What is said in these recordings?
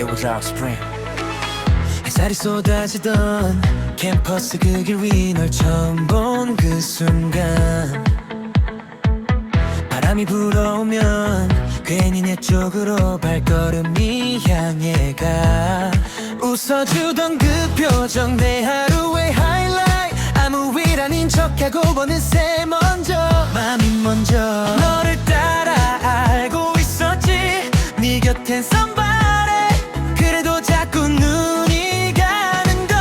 It was our spring. 햇살이 쏟아지던 캠퍼스 그 길 위 널 처음 본 그 순간 바람이 불어오면 괜히 내 쪽으로 발걸음이 향해 가 웃어주던 그 표정 내 하루의 하이라이트 아무 일 아닌 척하고 어느새 먼저 맘이 먼저 너를 따라 알고 있었지 네 곁엔 somebody 그래도 자꾸 눈이 가는 걸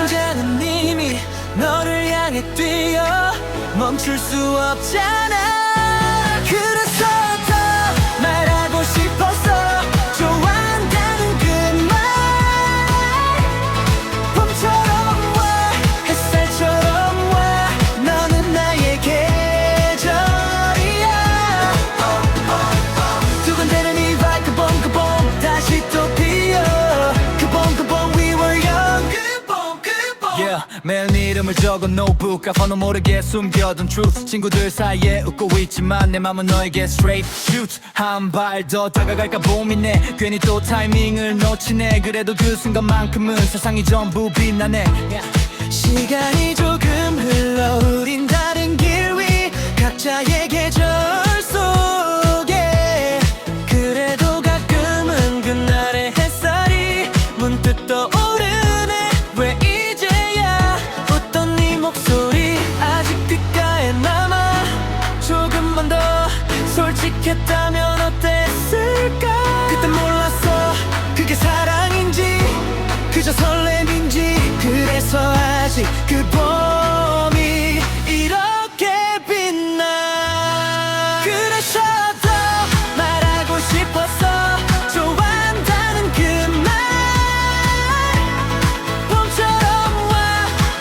심장은 이미 너를 향해 뛰어 멈출 수 없잖아 그래서 더 말하고 싶었어 좋아한다는 그 말 봄처럼 와 햇살처럼 와 너는 나의 계절이야 두근대는 이 vibe 그 봄 다시 또 피어 그 봄 we were young 그 봄 yeah, 매일 네 이름을 적은 노트북 가서도 모르게 숨겨둔 truth 친구들 사이에 웃고 있지만 내 맘은 너에게 straight shoot 한 발 더 다가갈까 고민해 괜히 또 타이밍을 놓치네 그래도 그 순간만큼은 세상이 전부 빛나네 시간이 조금 흘러 우린 다른 길 위 각자의 계절 속에 그래도 가끔은 그날의 햇살이 문득 떠오르네 왜 이제야 웃던 네 목소리 아직 귓가에 남아 조금만 더 솔직했다면 어땠을까 그땐 몰랐어 그게 사랑인지 그저 설렘인지 그래서 아직 그 봄이 이렇게 빛나 그래서 더 말하고 싶었어 좋아한다는 그 말 봄처럼 와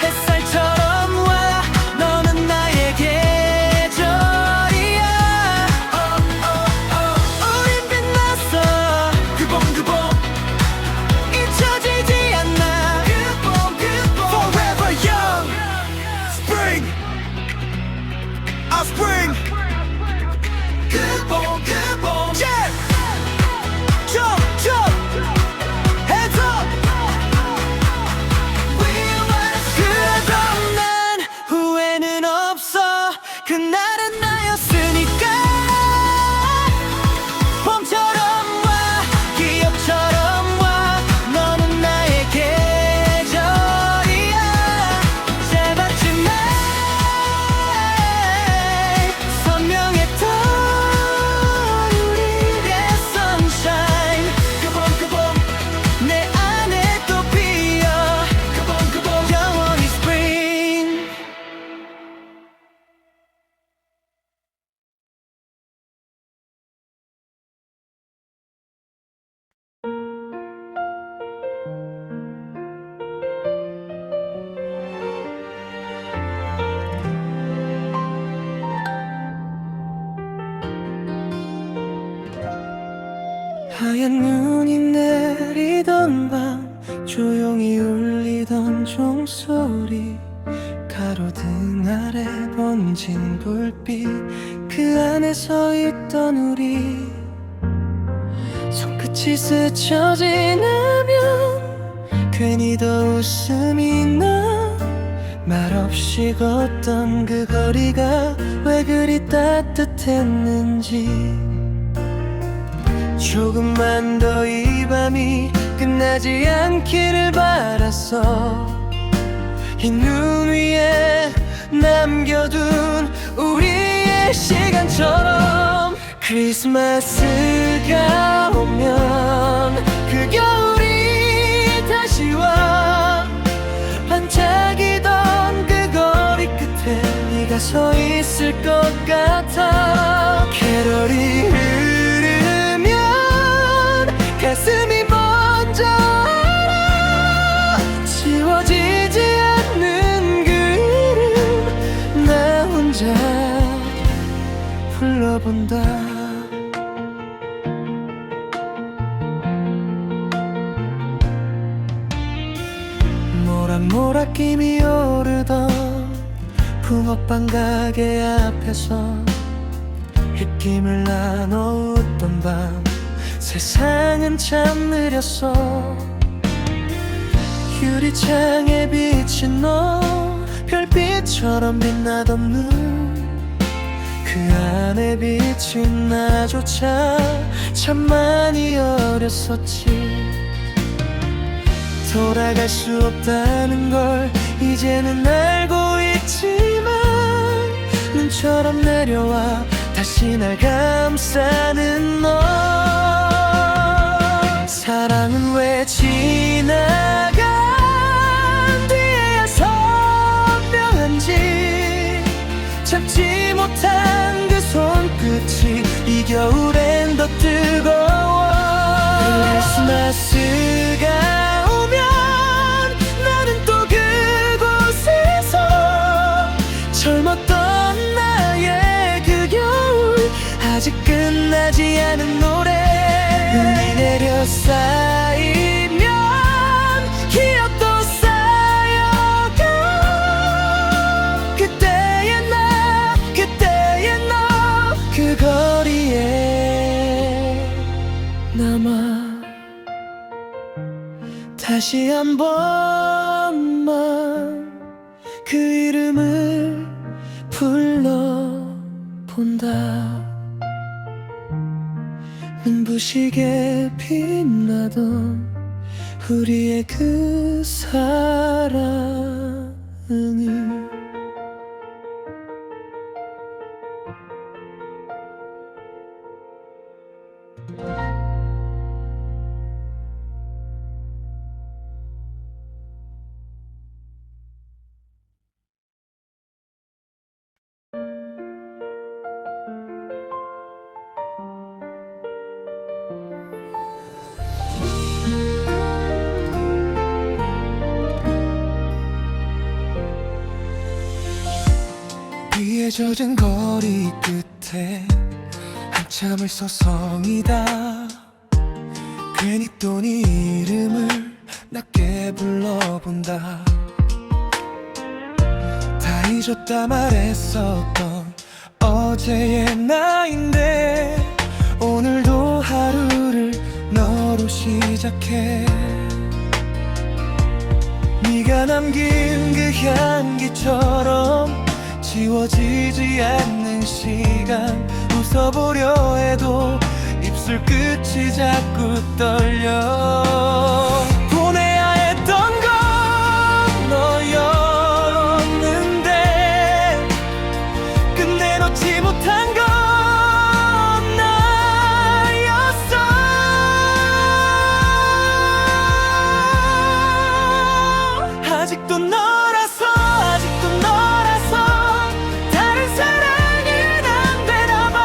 햇살처럼 와 너는 나의 계절이야 우린 빛났어 그 봄 잊혀지지 않아 그 봄 Forever young Spring Our spring 그 봄 Yeah Jump Hands up 그래도 난 후회는 없어 그날은 나였으니까 봄처럼 와 기억처럼 와 너는 나의 계절이야 짧았지만 선명했던 우리의 sunshine 그 봄 내 안에 또 피어 그 봄 영원히 spring 하얀 눈이 내리던 밤 조용히 울리던 종소리 가로등 아래 번진 불빛 그 안에 서 있던 우리 손끝이 스쳐 지나면 괜히 더 웃음이 나 말없이 걷던 그 거리가 왜 그리 따뜻했는지 조금만 더 이 밤이 끝나지 않기를 바랐어 이 눈 위에 남겨둔 우리의 시간처럼 크리스마스가 오면 그 겨울이 다시 와 반짝이던 그 거리 끝에 네가 서 있을 것 같아 캐럴이 흐르면 가슴이 먼저 알아 지워지지 않는 그림 나 혼자 불러본다 모락모락 김이 오르던 붕어빵 가게 앞에서 홧김을 나눠 웃던 밤 세상은 참 느렸어. 유리창에 비친 너, 별빛처럼 빛나던 눈, 그 안에 비친 나조차 참 많이 어렸었지. 돌아갈 수 없다는 걸 이제는 알고 있지만, 눈처럼 내려와 다시 날 감싸는 너. 사랑은 왜 지나간 뒤에야 선명한지, 잡지 못한 그 손끝이 이 겨울엔 더 뜨거워. 크리스마스가 오면 나는 또 그곳에서 젊었던 나의 그 겨울, 아직 끝나지 않은 노래. 눈이 내려 쌓이면 기억도 쌓여가. 그때의 나, 그때의 너, 그 거리에 남아. 다시 한 번만 그 이름을 불러본다. 눈부시게 빛나던 우리의 그 사랑이. 비에 젖은 거리 끝에 한참을 서성이다. 괜히 또 네 이름을 낮게 불러본다. 다 잊었다 말했었던 어제의 나인데, 오늘도 하루를 너로 시작해. 네가 남긴 그 향기처럼 지워지지 않는 시간, 웃어보려 해도 입술 끝이 자꾸 떨려. 보내야 했던 건 너였는데, 끝내 놓지 못한 건 나였어. 아직도 너라서, 아직도 너라서 다른 사랑은 안 되나봐.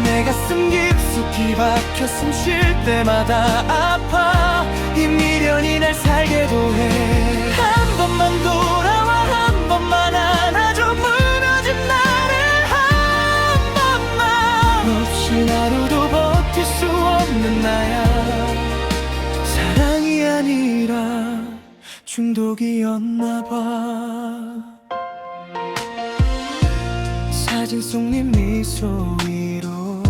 내 가슴 깊숙이 박혀 숨 쉴 때마다 아파. 이 미련이 날 살게도 해. 한 번만 돌아와, 한 번만 안아줘. 무너진 나를 한 번만. 없이 하루도 버틸 수 없는 나야. 사랑이 아니라 중독이었나봐. 사진 속 네 미소 위로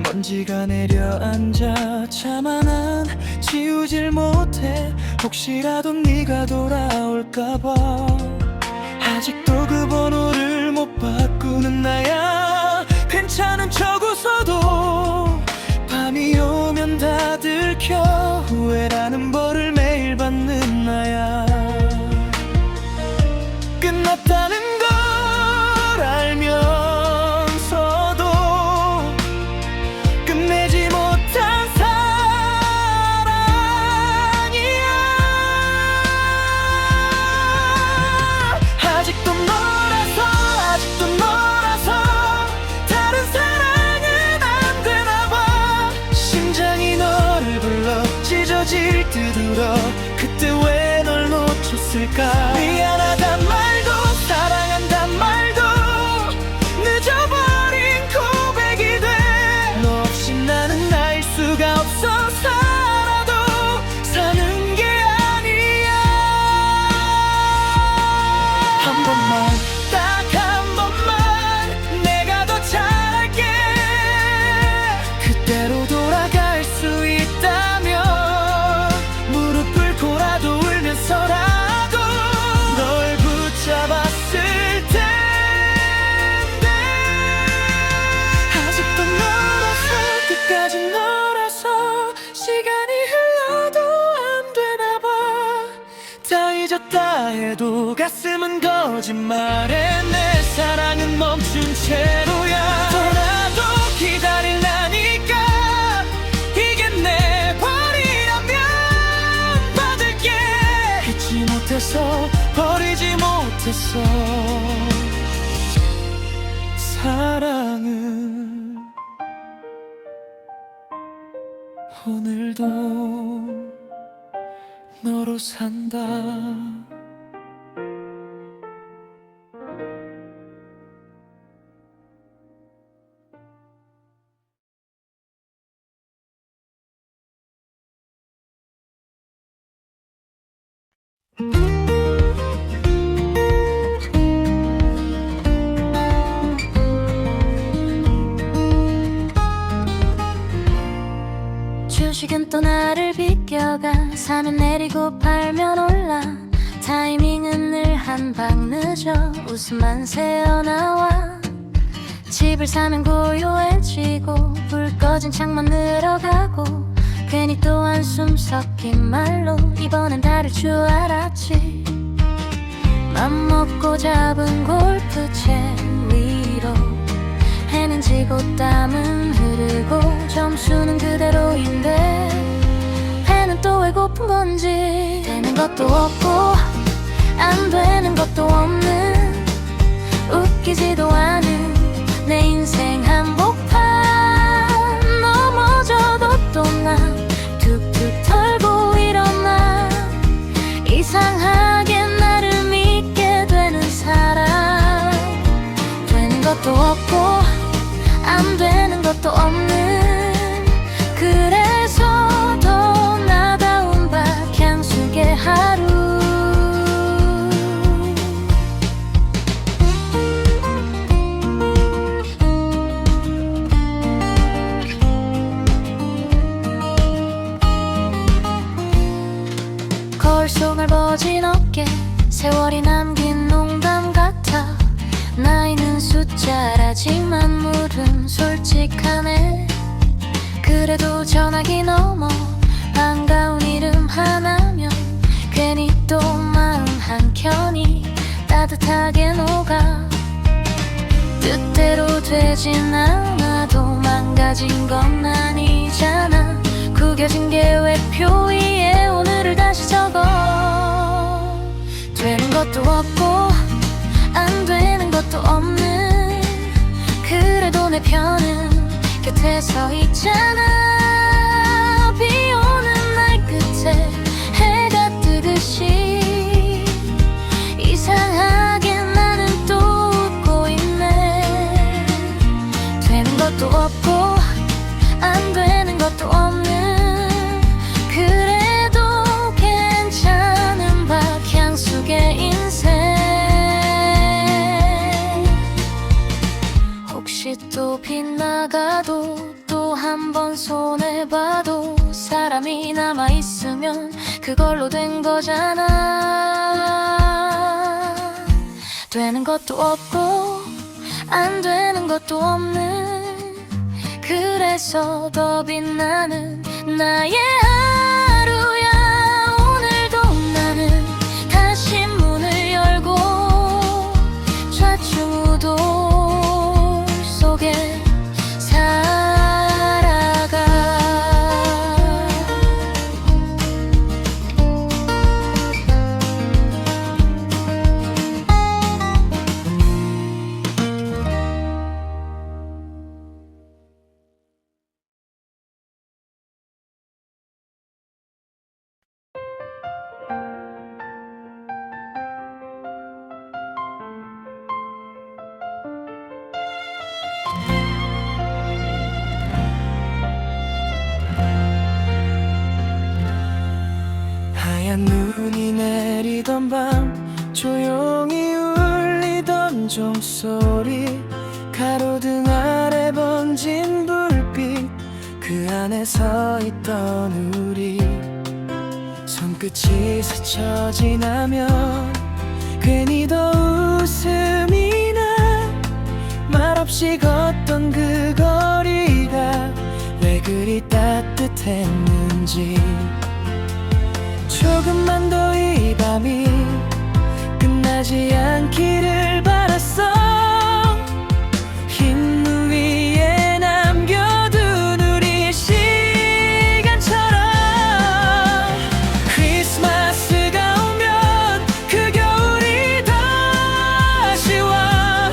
먼지가 내려앉아. 차마 난 지우질 못해. 혹시라도 네가 돌아올까봐. 아직도 그 번호를 못 바꾸는 나야. 괜찮은 척 웃어도 밤이 오면 다 들켜. 후회라는 벌을 매일 받는 나야. 끝났다는 걸 알면서도 끝내지 못한 사랑이야. 아직도 너 난 거짓말에 내 사랑은 멈춘 채로야. 떠나도 기다릴라니까. 이게 내 벌이라면 받을게. 잊지 못해서 버리지 못했어. 사랑은 오늘도 너로 산다. 주식은 또 나를 비껴가. 사면 내리고 팔면 올라. 타이밍은 늘 한 방 늦어. 웃음만 새어나와. 집을 사면 고요해지고 불 꺼진 창만 늘어가고. 괜히 또 한숨 섞인 말로 이번엔 다를 줄 알았지. 맘 먹고 잡은 골프채 위로 해는 지고 땀은 흐르고 점수는 그대로인데 배는 또 왜 고픈 건지. 되는 것도 없고 안 되는 것도 없는 웃기지도 않은 내 인생 한복판. 넘어져도 또 나 툭툭 털고 일어나. 이상하게 나를 믿게 되는 사람. 되는 것도 없고 안 되는 것도 없는. 그래서 더 나다운 박향숙의 하루. 거울 속 넓어진 어깨 세월이 남긴 농담 같아. 나이는 숫자라지만 물은 솔직하네. 그래도 전화기 넘어 반가운 이름 하나면 괜히 또 마음 한켠이 따뜻하게 녹아. 뜻대로 되진 않아도 망가진 건 아니잖아. 구겨진 계획표 위에 오늘을 다시 적어. 되는 것도 없고 안 되는 것도 없는. 그래도 내 편은 곁에 서 있잖아. 비 오는 날 끝에 해가 뜨듯이 이상하게 나는 또 웃고 있네. 되는 것도 없고 안 되는 것도 없는. 그래도 괜찮은 박향숙의 인생. 혹시 또 빗나가도 또 한 번 손해봐도 사람이 남아있으면 그걸로 된 거잖아. 되는 것도 없고 안 되는 것도 없는. 그래서 더 빛나는 나의 하루야. 오늘도 나는 다시 문을 열고 좌충우돌 속에 살아가. 하얀 눈이 내리던 밤 조용히 울리던 종소리. 가로등 아래 번진 불빛 그 안에 서 있던 우리. 손끝이 스쳐 지나면 괜히 더 웃음이 나. 말없이 걷던 그 거리가 왜 그리 따뜻했는지. 조금만 더 이 밤이 끝날 끝나지 않기를 바랐어. 흰 눈 위에 남겨둔 우리의 시간처럼 크리스마스가 오면 그 겨울이 다시 와.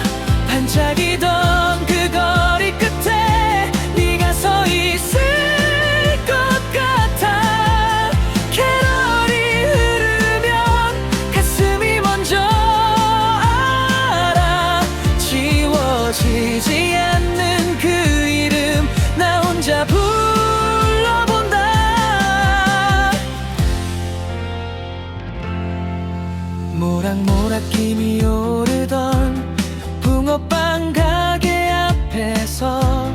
반짝이던 그 거리 끝에 네가 서 있을 것 같아. 캐럴이 흐르면 가슴이 먼저 알아. 지워지지 않는 그 이름 나 혼자 불러본다. 모락모락 힘이 오르던 붕어빵 가게 앞에서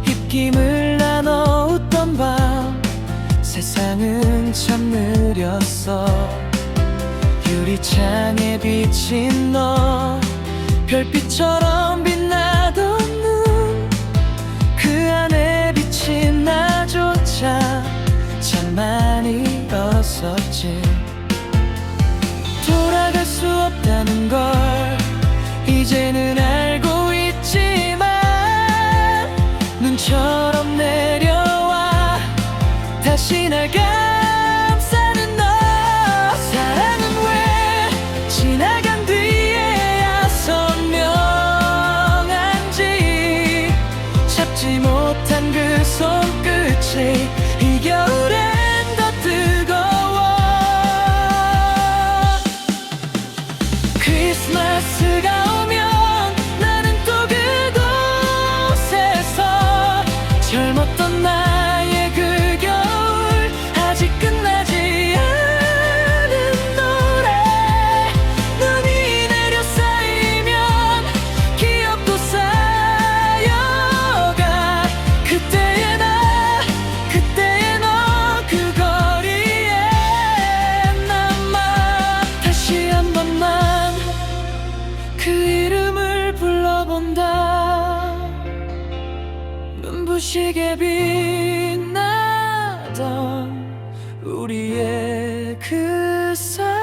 입김을 나눠 웃던 밤 세상은 참 느렸어. 유리창에 비친 너 별빛처럼 빛나던 눈 그 안에 비친 나조차 참 많이 얼었었지. 돌아갈 수 없다는 걸 이제는 알고 있지만 눈처럼 내려와 다시 날 감싸는 너. 사랑은 왜 지나간 뒤에야 선명한지 잡지 못한 그 손끝이 이 겨울엔 더 뜨거워. 크리스마스가 오면 나는 또 그곳에서 젊었던 나의 그 겨울 아직 끝나지 않은 노래. 눈이 내려 쌓이면 기억도 쌓여가. 그때의 나 그때의 너 그 거리에 남아. 다시 한 번만 그 이름을 불러본다. 눈부시게 빛나던 우리의 그 사랑은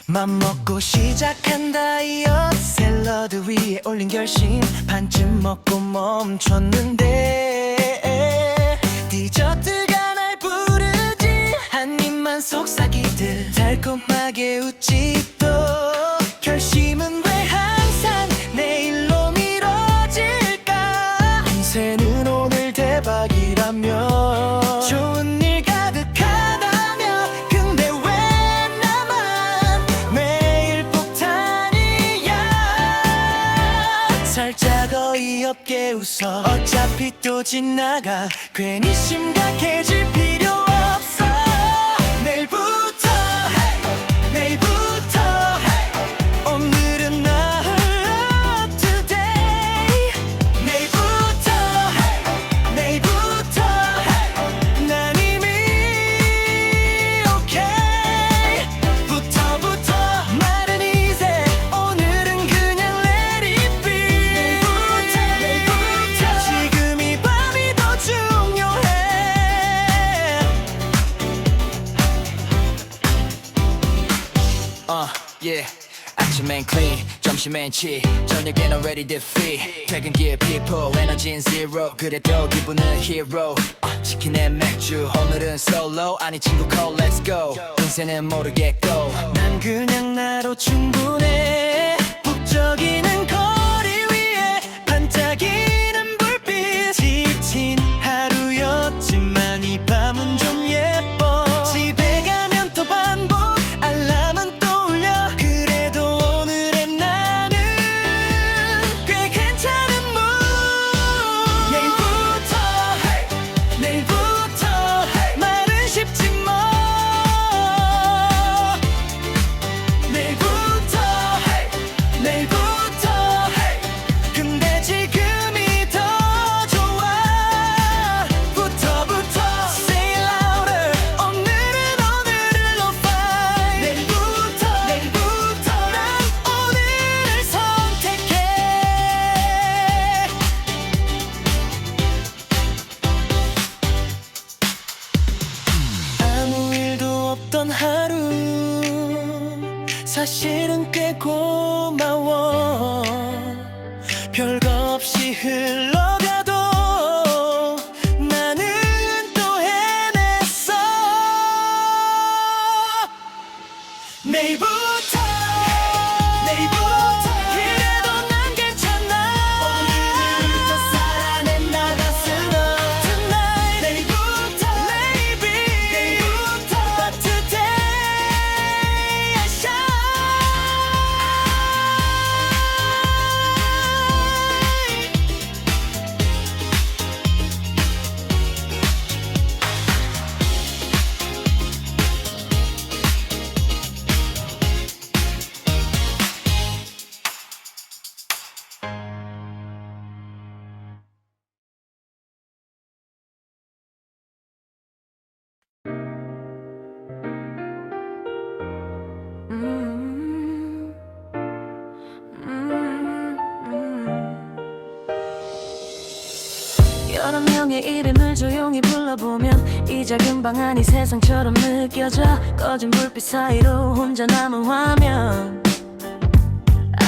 맘먹고 시작한 다이어트 샐러드 위에 올린 결심 반쯤 먹고 멈췄는데 디저트가 날 부르지. 한 입만 속삭이듯 달콤하게 웃지. 또 결심은 왜 항상 내일로 미뤄질까. 인생은 오늘 대박이라며 좋은 일 가득하다며 근데 왜 나만 매일 폭탄이야. 살짝 어이없게 웃어 어차피 또 지나가. 괜히 심각해질 필요 없어. 내일부터 내일부터 오늘은 나 today. 내일부터 내일부터 난 이미 okay. 부터 말은 이제 오늘은 그냥 let it be. 내일부터 지금 이 밤이 더 중요해. yeah. 아침엔 clean 점심엔 치 저녁에는 ready to feed 퇴근길 people 에너지는 zero 그래도 기분은 hero 치킨에 맥주 오늘은 solo 아니 친구 call let's go 인생은 모르겠고 난 그냥 나로 충분해 북적이는 거리 위에 반짝이는 불빛 지친 하루였지만 이 밤은 좀 예뻐 집에 가면 또 반복 알람은 떠올려 그래도 오늘의 나는 꽤 괜찮은 mood 내일부터 말은 쉽지 뭐 내일부터 근데 지금이 더 좋아 부터 Say it louder 오늘을 높아 내일부터 난 오늘을 선택해 아무 일도 없던 하루 사실은 꽤 고마워 별거 없이 흘러가도 나는 또 해냈어 내일부터 그래도 난 괜찮아 오늘부터 살아내 나 가슴으로 Tonight 내일부터 But today I shine 여러 명의 이름을 조용히 불러보면 이 작은 방 안이 세상처럼 느껴져 꺼진 불빛 사이로 혼자 남은 화면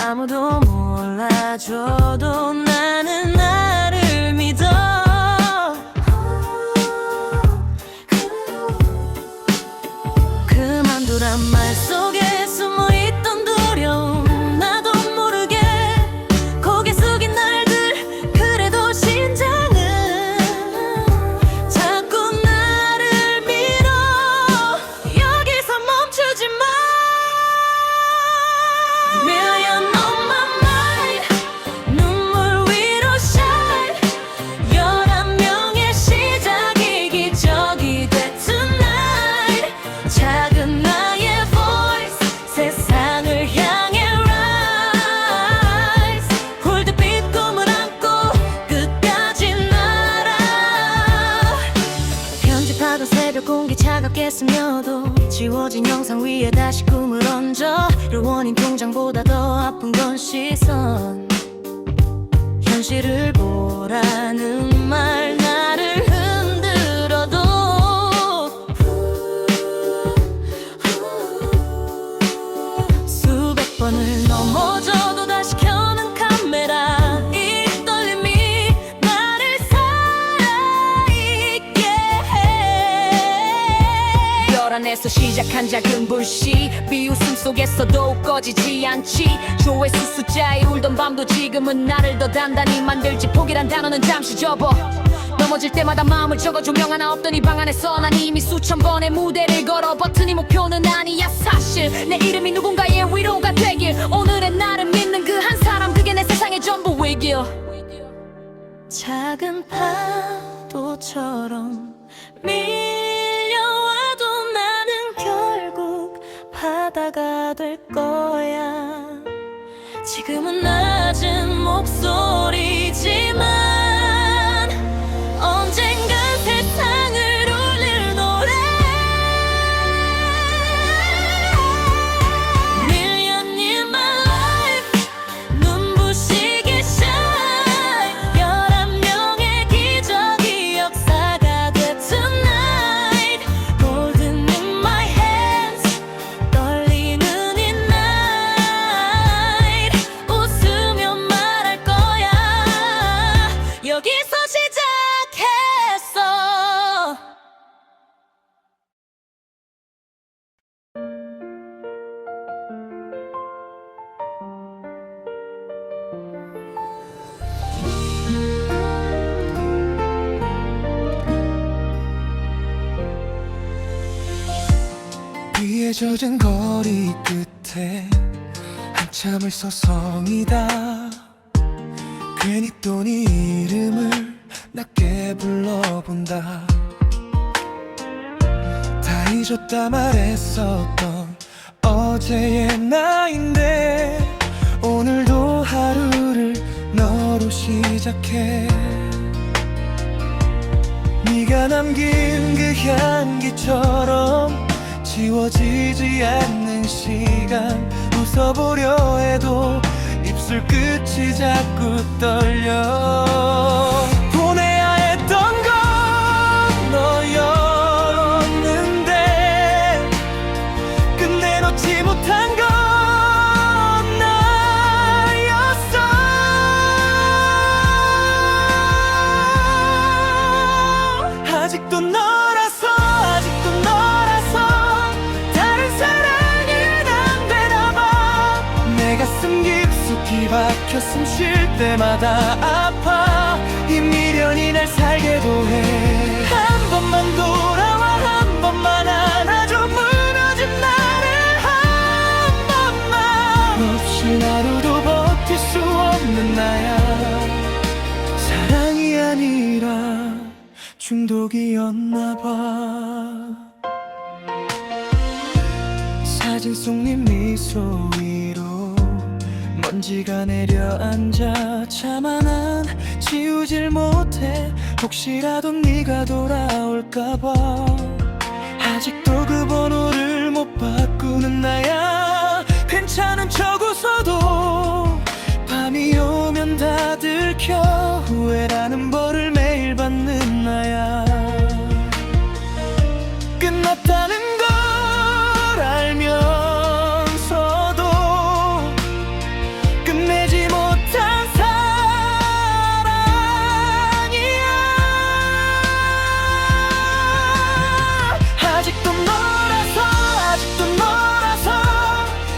아무도 몰라줘도 나는 나를 믿어 그만두란 말 속에 숨어있던 두려움 나도 모르게 고개 숙인 날들 그래도 심장은 자꾸 나를 밀어 여기서 멈추지 마 Million on my mind 눈물 위로 shine 11명의 시작이 기적이 돼 tonight 작은 나의 voice 세상을 향해 rise 홀드빛 꿈을 안고 끝까지 날아 편집하던 새벽 공기 차갑게 스며도 지워진 영상 위에 다시 꿈을 얹어 그 원인 통장보다 더 아픈 건 시선 현실을 보라는 말 나를 흔들어도 수백 번을 넘어져도 다시 켜는 카메라 이 떨림이 나를 살아있게 해 별 안에서 시작한 작은 불씨 비웃음 속에서도 꺼지지 않지 조회수 숫자에 울던 밤도 지금은 나를 더 단단히 만들지 포기란 단어는 잠시 접어 넘어질 때마다 마음을 적어 조명 하나 없던 이 방 안에서 난 이미 수천 번의 무대를 걸어 버튼이 목표는 아니야 사실 내 이름이 누군가의 위로가 되길 오늘의 나를 믿는 그 한 사람 그게 내 세상의 전부이길 작은 파도처럼 밀려와도 나는 결국 바다가 될 거야 지금은 낮은 목소리지만 언젠간 세상을 울릴 노래 Million in my life 눈부시게 shine 11명의 기적이 역사가 돼 tonight Golden in my hands 떨리는 이 night 젖은 거리 끝에 한참을 서성이다 괜히 또 네 이름을 낮게 불러본다 다 잊었다 말했었던 어제의 나인데 오늘도 하루를 너로 시작해 네가 남긴 그 향기처럼 지워지지 않는 시간 웃어보려 해도 입술 끝이 자꾸 떨려 보내야 했던 건 너였는데 끝내 놓지 못한 건 나였어 아직도 너라서 다른 사랑은 안 되나봐 내 가슴 깊숙이 박혀 숨 쉴 때마다 아파 이 미련이 날 살게도 해 한 번만 돌아와 한 번만 안아줘 무너진 나를 한 번만 없이 하루도 버틸 수 없는 나야 사랑이 아니라 중독이었나봐 사진 속 네 미소 위로 먼지가 내려앉아 차마 난 지우질 못해 혹시라도 네가 돌아올까봐 아직도 그 번호를 못 바꾸는 나야 괜찮은 척 웃어도 밤이 오면 다 들켜 후회라는 벌을 매일 받는 나야 끝났다는 걸 알면서도 끝내지 못한 사랑이야 아직도 너라서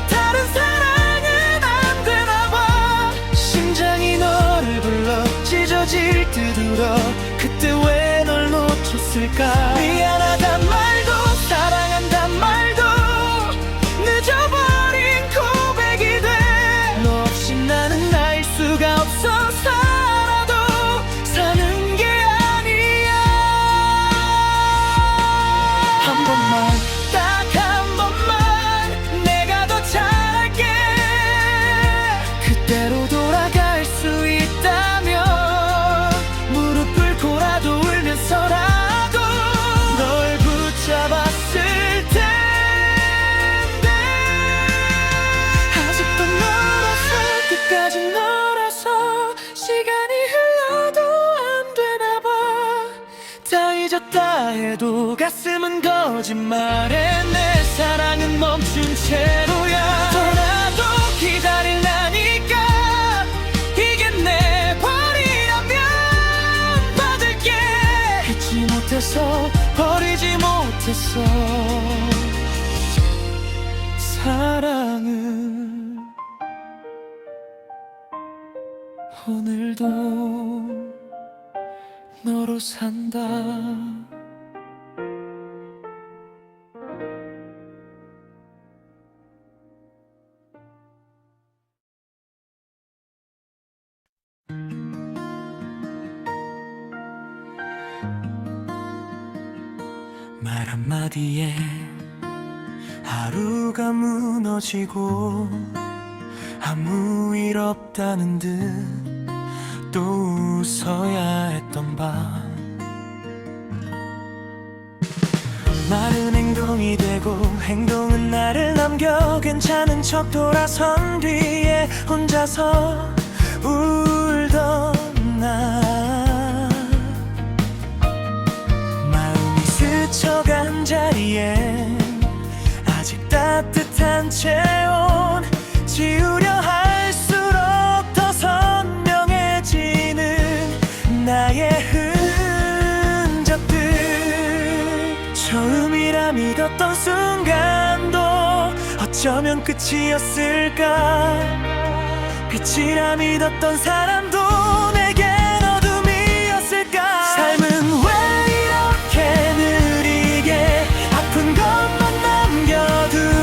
다른 사랑은 안 되나봐 심장이 너를 불러 찢어질 듯 울어 그때 왜 널 놓쳤을까 미안하단 말도 사랑한단 말도 늦어버린 고백이 돼 너 없이 나는 알 수가 없어 살아도 사는 게 아니야 한 번만 딱 한 번만 내가 더 잘할게 그때로 돌아갈 수 있다면 무릎 꿇고라도 울면서라도 널 붙잡았을 텐데 아직도 너라서 끝까지 너라서 시간이 흘러도 안 되나봐 다 잊었다 해도 가슴은 거짓말해 내 사랑은 멈춘 채로야 떠나도 기다릴 나니까 이게 내 벌이라면 받을게 잊지 못해서 버리지 못했어 사랑은 오늘도 너로 산다 말 한마디에 하루가 무너지고 아무 일 없다는 듯 또 웃어야 했던 밤 말은 행동이 되고 행동은 나를 남겨 괜찮은 척 돌아선 뒤에 혼자서 울던 나 마음이 스쳐간 자리에 아직 따뜻한 체온 지우려 할수록 더 선명해지는 나의 흔적들 처음이라 믿었던 순간도 어쩌면 끝이었을까 빛이라 믿었던 사람도 내겐 어둠이었을까 삶은 왜 이렇게 느리게 아픈 것만 남겨두고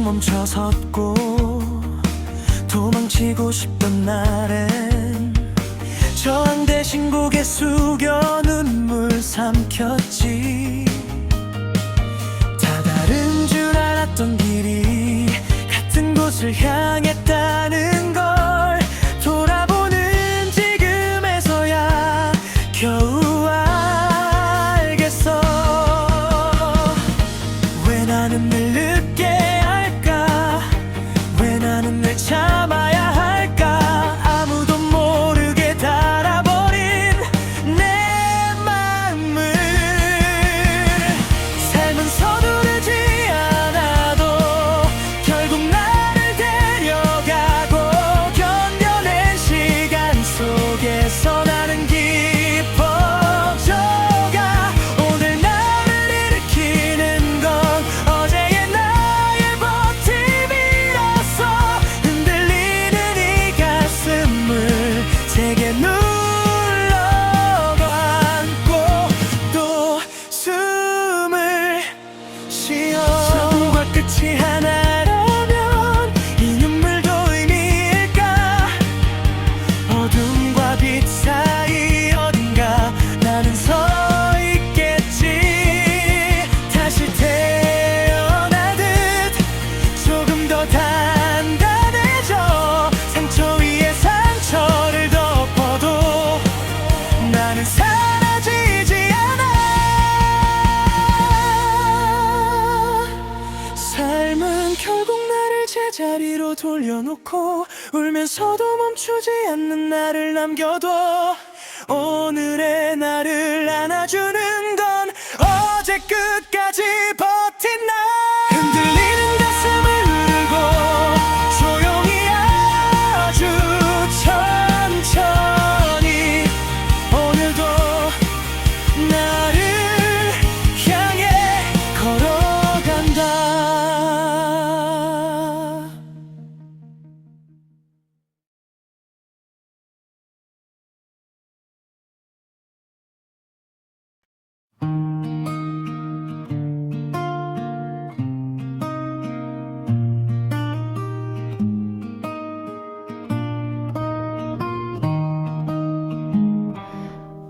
멈춰섰고 도망치고 싶던 날엔 저항 대신 고개 숙여 눈물 삼켰지. 다 다른 줄 알았던 길이 같은 곳을 향했다는 걸 돌아보는 지금에서야 겨우 알겠어. 왜 나는 늘 늦게 할까? 왜 나는 늘 참아야 할까? 아무도 모르게 달아버린 내 마음을. 삶은 서두르지 않아도 결국 나를 데려가고 견뎌낸 시간 속에서 나는 깊어져가. 오늘 나를 일으키는 건 어제의 나의 버팀이라서 흔들리는 이 가슴을 세게 눌러 안고 또 숨을 쉬어. 처음과 끝이 하나라면 이 눈물도 의미일까? 어둠과 빛 사이 어딘가 나는 서 있겠지. 다시 태어나듯 조금 더 단단해져. 상처 위에 상처를 덮어도 나는 사라지지 않아. 삶은 결국 나를 제자리로 돌려놓고 울면서도 멈추지 않는 나를 남겨둬. 오늘의 나를 안아주는 건 어제 끝까지 버틴 나. 흔들리는 가슴을 울고 조용히 아주 천천히 오늘도 나를 향해 걸어간다.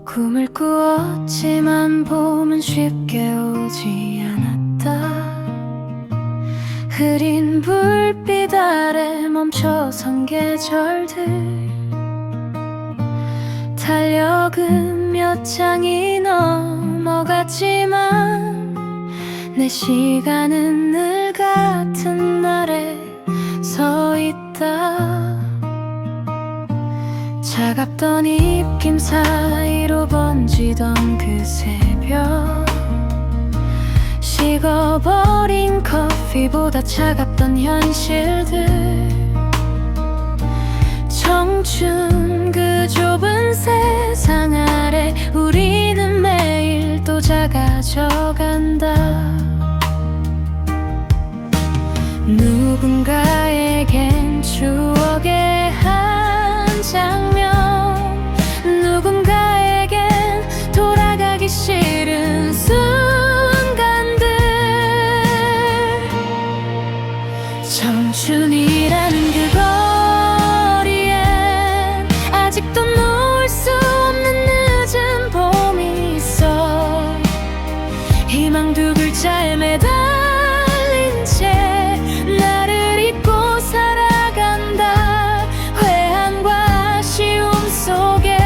꿈을 꾸었지만 봄은 쉽게 오지 않았다. 흐린 불빛 아래 멈춰선 계절들. 달력은 몇 장이 넘어갔지만 내 시간은 늘 같은 날에 서 있다. 차갑던 입김 사이로 번지던 그 새벽. 식어버린 커피보다 차갑던 현실들. 청춘 그 좁은 세상 아래 우리는 매일 또 작아져간다. 누군가에겐 추억의 한 장면, 누군가에겐 돌아가기 싫은 순간들. 청춘이라는 그 거리엔 아직도 놓을 수 없는 늦은 봄이 있어. 희망 두 글자에 매달린 채 나를 잊고 살아간다. 회한과 아쉬움 속에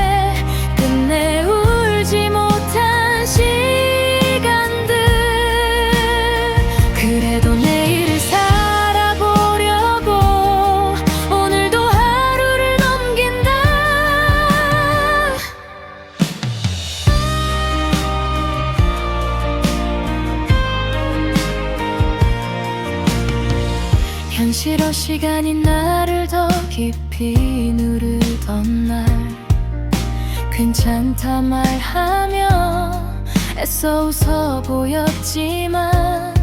끝내 울지 못한 시간들. 그래도 내일을 살아보려고 오늘도 하루를 넘긴다. 현실로 시간이 나를 더 깊이 누르던 날. 괜찮다 말하며 애써 웃어 보였지만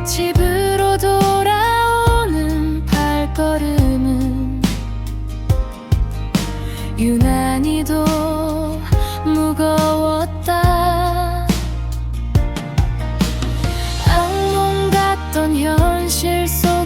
집으로 돌아오는 발걸음은 유난히도 무거웠다. 악몽 같던 현실 속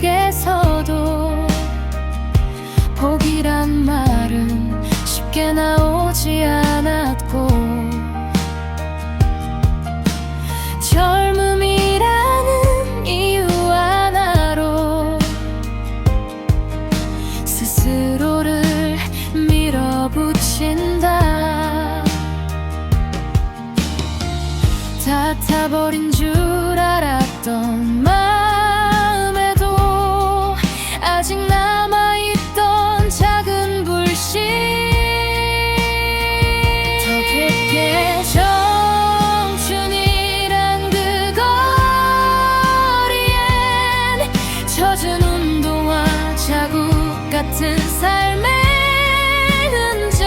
다 타버린 줄 알았던 마음에도 아직 남아있던 작은 불씨 더 깊게 청춘이란 그 거리엔 젖은 운동화 자국 같은 삶의 흔적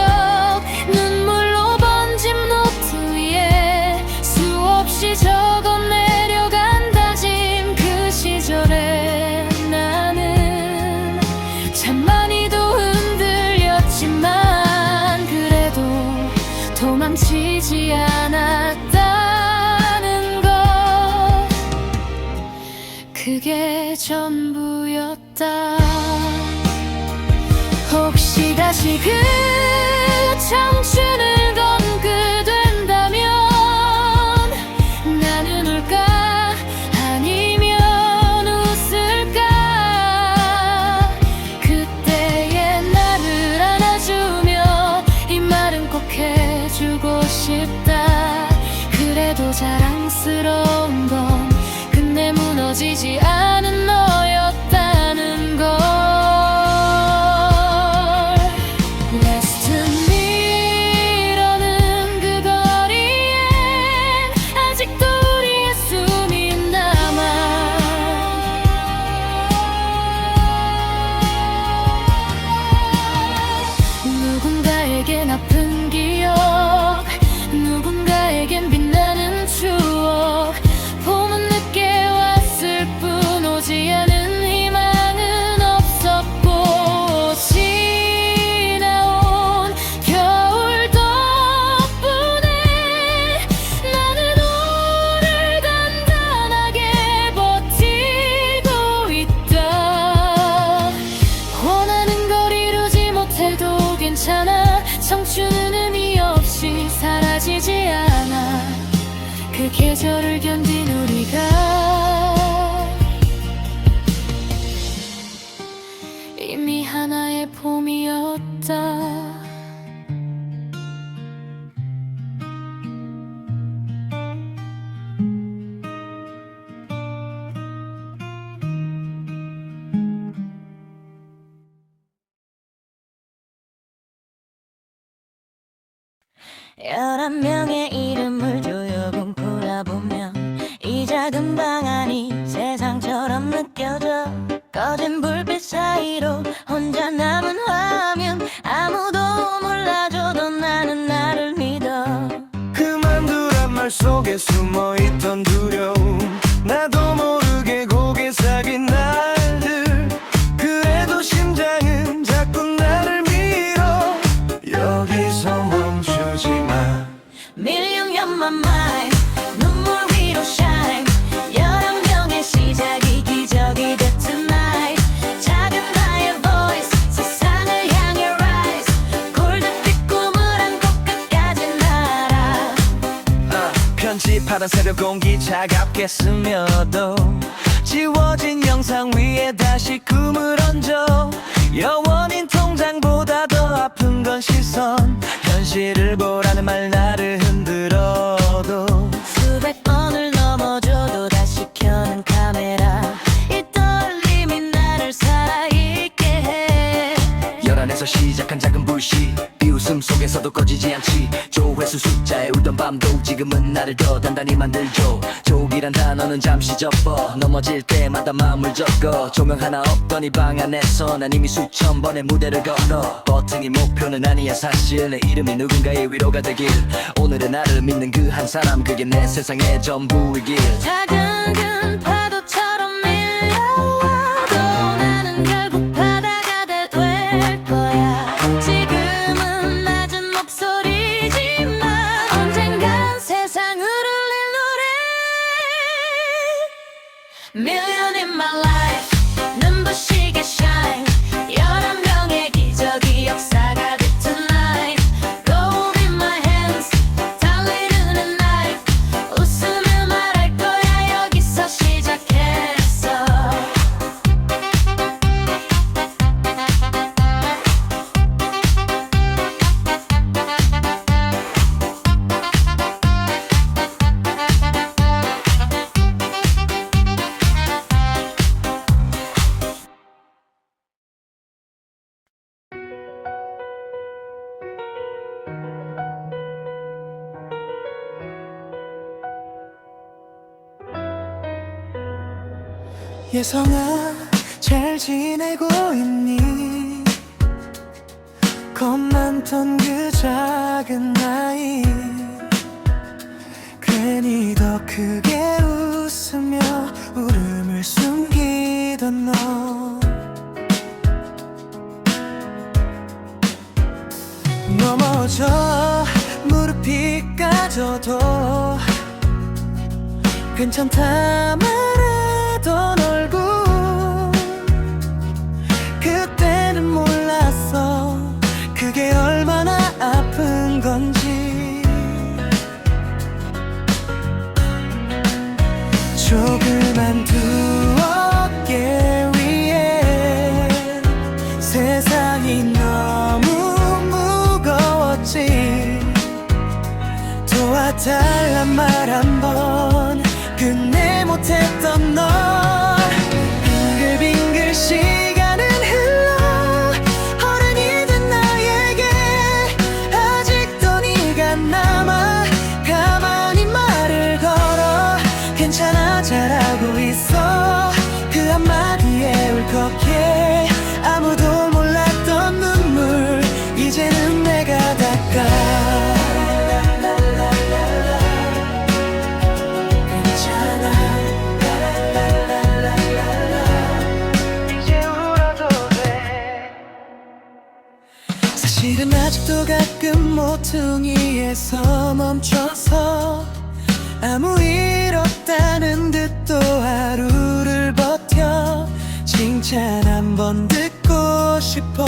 눈물로 번진 노트 위에 수없이 적어 내려간 다짐 그 시절에 나는 참 많이도 흔들렸지만 그래도 도망치지 않았다는 것 그게 전부였다. 혹시 다시 그 청춘을 검게 된다면 나는 울까 아니면 웃을까 그때의 나를 안아주며 이 말은 꼭 해주고 싶다. 그래도 자랑스러운 건 끝내 무너지지 않은 너였다는 걸. 누군가에겐 아픈 기억 누군가에겐 빛나는 추억 봄은 늦게 왔을 뿐 오지 않은 희망은 없었고 지나온 겨울 덕분에 나는 오늘 단단하게 버티고 있다. 원하는 걸 이루지 못해도 괜찮아. 청춘은 의미 없이 사라지지 않아. 그 계절을 견딘 우리가 이미 하나의 봄이었다. 열한 명의 이름을 조여본 골라보면 이 작은 방 안이 세상처럼 느껴져. 꺼진 불빛 사이로 혼자 남은 화면 아무도 몰라줘도 나는 나를 믿어. 그만두란 말 속에 숨어있던 두려움 나도 모르게 고개 sak인 날들 그래도 심장은 자꾸 나를 밀어. 여기서 멈추지 마. Million on my mind 눈물 위로 shine 11명의 시작이 기적이 돼 tonight. 작은 나의 voice 세상을 향해 rise 골든빛 꿈을 안고 끝까지 날아. 편집하던 새벽 공기 차갑게 스며도 지워진 영상 위에 다시 꿈을 얹어. 영원인 통장보다 더 아픈 건 시선 현실을 보라는 말 나를 흔들어도 수백 번을 넘어져도 다시 켜는 카메라 이 떨림이 나를 살아있게 해. 열안에서 시작한 작은 불씨 비웃음 속에서도 꺼지지 않지. 조회수 숫자에 울던 밤도 지금은 나를 더 단단히 만들죠. 조기란 단어는 잠시 접어 넘어질 때마다 마음을 적어. 조명 하나 없던 이 방 안에서 난 이미 수천 번의 무대를 걸어. 버튼이 목표는 아니야 사실 내 이름이 누군가의 위로가 되길. 오늘의 나를 믿는 그 한 사람 그게 내 세상의 전부이길. 작은 큰 파도처럼 밀려와도 나는 결국 바다가 될 거야. 지금은 낮은 목소리지만 언젠간 세상을 울릴 노래. Million in my life 눈부시게 shine 11명의 기적이 역사가 돼 tonight. Gold in my hands 달리는 knife 웃으며 말할 거야 여기서 시 예성아 잘 지내고 있니? 겁 많던 그 작은 나이 괜히 더 크게 웃으며 울음을 숨기던 너 넘어져 무릎이 까져도 괜찮다 말하던 얼굴 그때는 몰랐어 그게 얼마나 아픈 건지 조그만 두 어깨 위에 세상이 너무 무거웠지 도와달란 말 한 번 끝내 못했던 너 빙글빙글 시간은 흘러 어른이 된 나에게 아직도 네가 남아 가만히 말을 걸어 괜찮아 잘하고 있어 그 한마디에 울컥해 아무도 몰랐던 눈물 이제는 내가 닦아 사실은 아직도 가끔 모퉁이에서 멈춰서 아무 일 없다는 듯 또 하루를 버텨 칭찬 한 번 듣고 싶어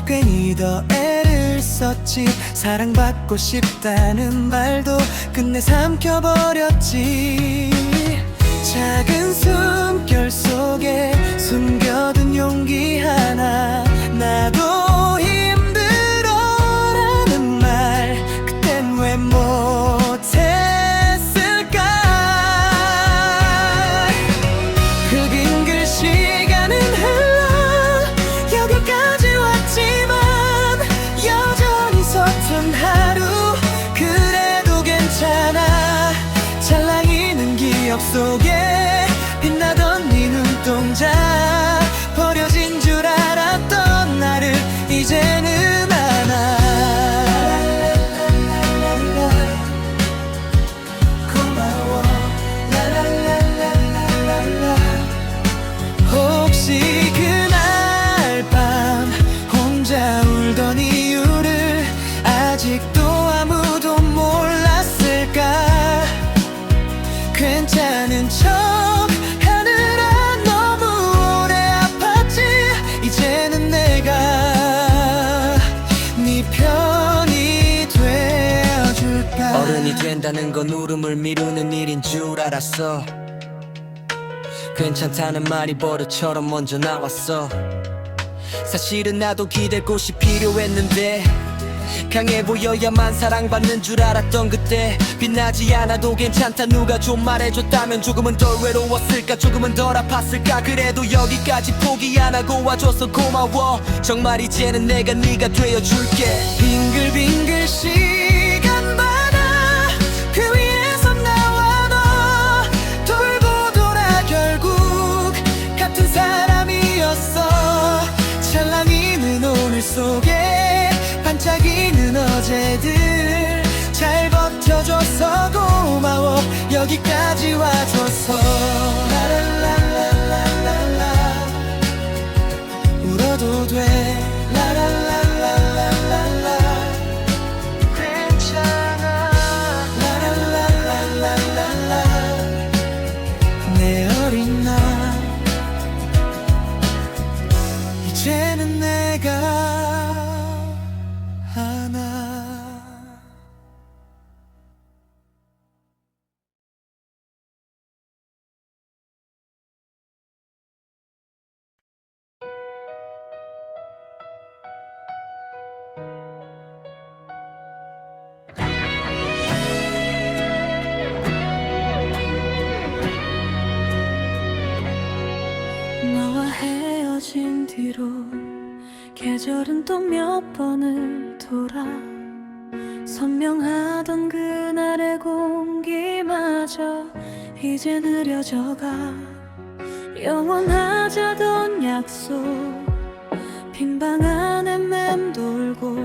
괜히 더 애를 썼지 사랑받고 싶다는 말도 끝내 삼켜버렸지 작은 숨결 속에 숨겨둔 용기 하나 나도 힘들어라는 말 그땐 왜 못했을까 그 빙글 시간은 흘러 여기까지 왔지만 여전히 서툰 하루 그래도 괜찮아 찰랑이는 기억 속에 빛나던 네 눈동자 버려진 줄 알았던 나를 이제는 안아 고마워 라라라라라라 혹시 그날 밤 혼자 울던 이유를 아직도 아무도 몰랐을까 괜찮은 척 하느라 너무 오래 아팠지 이제는 내가 네 편이 되어줄까 어른이 된다는 건 울음을 미루는 일인 줄 알았어 괜찮다는 말이 버릇처럼 먼저 나왔어 사실은 나도 기댈 곳이 필요했는데 강해 보여야만 사랑받는 줄 알았던 그때 빛나지 않아도 괜찮다 누가 좀 말해줬다면 조금은 덜 외로웠을까 조금은 덜 아팠을까 그래도 여기까지 포기 안 하고 와줘서 고마워 정말 이제는 내가 네가 되어줄게 빙글빙글 시간 많아 그 위에서 나와 너 돌고 돌아 결국 같은 사람이었어 찰랑이는 오늘 속에 반짝이는 어제들 잘 버텨줘서 고마워 여기까지 와줘서 라라라라라라 울어도 돼 라라라라라라 괜찮아 라라라라라라 내 어린 나 이제는 내가 하나 너와 헤어진 뒤로 계절은 또 몇 번을 돌아 선명하던 그날의 공기마저 이제 느려져가 영원하자던 약속 빈 방 안에 맴돌고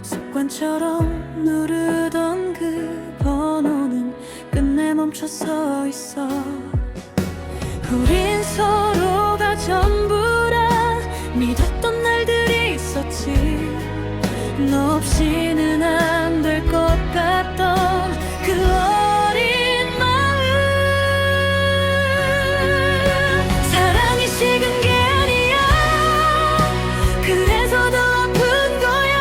습관처럼 누르던 그 번호는 끝내 멈춰 서 있어. 우린 서로가 전부라 믿었던 날들이 있었지. 너 없이는 안 될 것 같던 그 어린 마음. 사랑이 식은 게 아니야. 그래서 더 아픈 거야.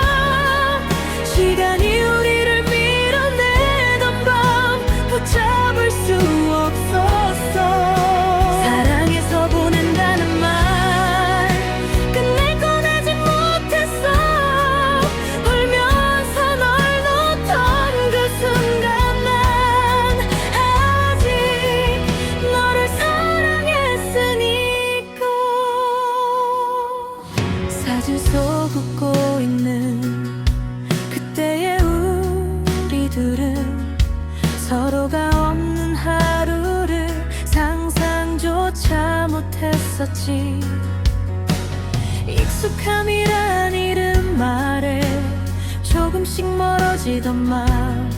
시간이 우리를 밀어내던 밤 붙잡을 수 없었어. 사랑해서 보낸다는 말 끝내 꺼내지 못했어. 울면서 널 놓던 그 순간 난 아직 너를 사랑했으니까. 사진 속 웃고 있는 그때의 우리들은 서로가 없는 하루를 상상조차 못했었지. 익숙함이란 이름 아래 조금씩 멀어지던 마음